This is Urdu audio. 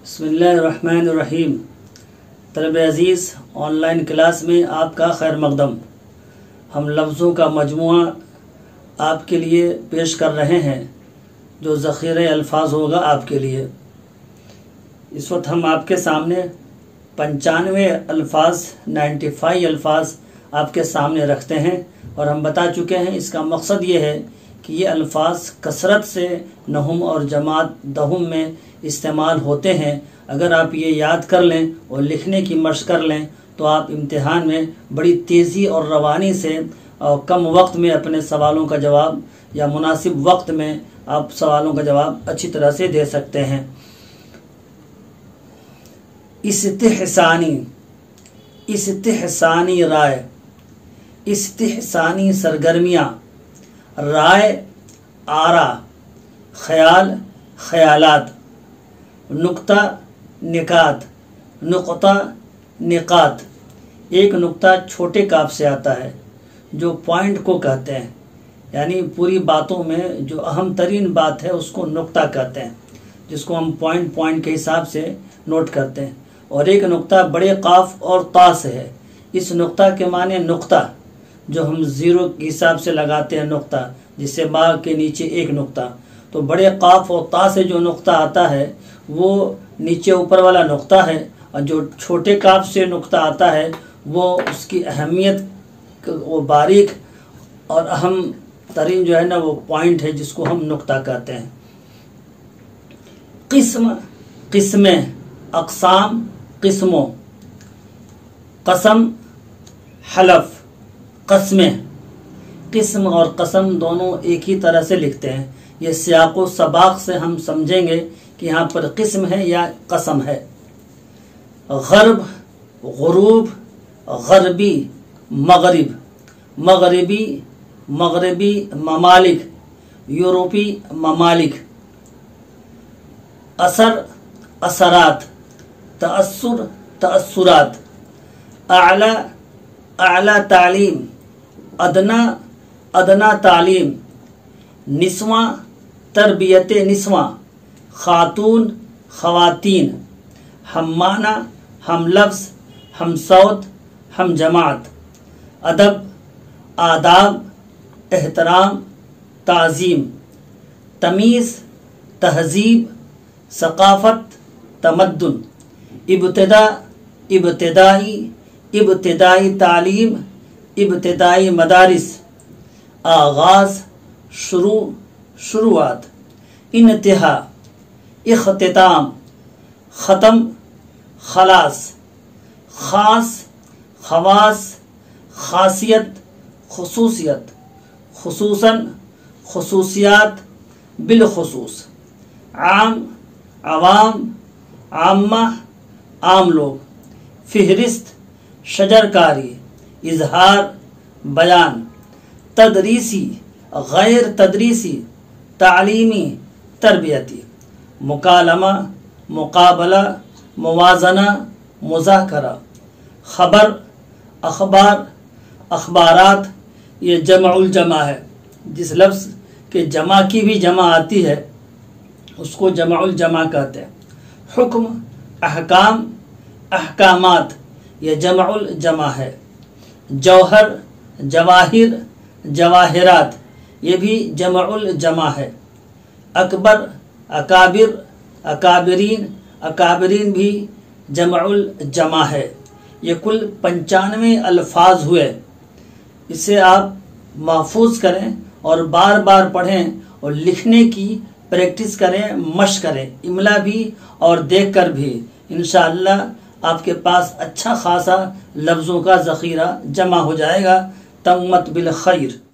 بسم اللہ الرحمن الرحیم۔ طلبہ عزیز، آن لائن کلاس میں آپ کا خیر مقدم۔ ہم لفظوں کا مجموعہ آپ کے لیے پیش کر رہے ہیں جو ذخیرہ الفاظ ہوگا آپ کے لیے۔ اس وقت ہم آپ کے سامنے 95 الفاظ 95 الفاظ آپ کے سامنے رکھتے ہیں، اور ہم بتا چکے ہیں اس کا مقصد یہ ہے کہ یہ الفاظ کثرت سے نحم اور جماعت دہم میں استعمال ہوتے ہیں۔ اگر آپ یہ یاد کر لیں اور لکھنے کی مشق کر لیں تو آپ امتحان میں بڑی تیزی اور روانی سے اور کم وقت میں اپنے سوالوں کا جواب یا مناسب وقت میں آپ سوالوں کا جواب اچھی طرح سے دے سکتے ہیں۔ استحسانی رائے، استحسانی سرگرمیاں، رائے آرا، خیال خیالات، نقطہ نکات، نقطہ نقات۔ ایک نقطہ چھوٹے کاف سے آتا ہے جو پوائنٹ کو کہتے ہیں، یعنی پوری باتوں میں جو اہم ترین بات ہے اس کو نقطہ کہتے ہیں، جس کو ہم پوائنٹ کے حساب سے نوٹ کرتے ہیں۔ اور ایک نقطہ بڑے قاف اور تا سے ہے۔ اس نقطہ کے معنی نقطہ جو ہم زیرو کے حساب سے لگاتے ہیں، نقطہ جسے با کے نیچے ایک نقطہ، تو بڑے قاف اور تا سے جو نقطہ آتا ہے وہ نیچے اوپر والا نقطہ ہے، اور جو چھوٹے کاف سے نقطہ آتا ہے وہ اس کی اہمیت وہ باریک اور اہم ترین جو ہے نا وہ پوائنٹ ہے جس کو ہم نقطہ کہتے ہیں۔ قسم، قسمیں، اقسام، قسموں، قسم، حلف، قسمیں۔ قسم اور قسم دونوں ایک ہی طرح سے لکھتے ہیں۔ یہ سیاق و سباق سے ہم سمجھیں گے کہ یہاں پر قسم ہے یا قسم ہے۔ غرب، غروب، غربی، مغرب، مغربی، مغربی ممالک، یورپی ممالک۔ اثر، اثرات، تأثر، تأثرات۔ اعلی، اعلی تعلیم، ادنا، ادنا تعلیم۔ نسواں، تربیت نسواں، خاتون، خواتین۔ ہم معنی، ہم لفظ، ہم صوت، ہم جماعت۔ ادب، آداب، احترام، تعظیم۔ تمیز، تہذیب، ثقافت، تمدن۔ ابتدا، ابتدائی، ابتدائی تعلیم، ابتدائی مدارس۔ آغاز، شروع، شروعات۔ انتہا، اختتام، ختم، خلاص۔ خاص، خواص، خاصیت، خصوصیت۔ خصوصاً، خصوصیات، بالخصوص۔ عام، عوام، عامہ، عام لوگ۔ فہرست، شجرکاری، اظہار، بیان۔ تدریسی، غیر تدریسی، تعلیمی، تربیتی۔ مکالمہ، مقابلہ، موازنہ، مذاکرہ۔ خبر، اخبار، اخبارات۔ یہ جمع الجمع ہے، جس لفظ کے جمع کی بھی جمع آتی ہے اس کو جمع الجمع کہتے ہیں۔ حکم، احکام، احکامات۔ یہ جمع الجمع ہے۔ جوہر، جواہر، جواہرات۔ یہ بھی جمع الجمع ہے۔ اکبر، اکابر، اکابرین، اکابرین بھی جمع الجمع ہے۔ یہ کل 95 الفاظ ہوئے۔ اسے آپ محفوظ کریں اور بار بار پڑھیں اور لکھنے کی پریکٹس کریں، مشق کریں، املا بھی اور دیکھ کر بھی۔ انشاءاللہ آپ کے پاس اچھا خاصا لفظوں کا ذخیرہ جمع ہو جائے گا۔ تمت بالخیر۔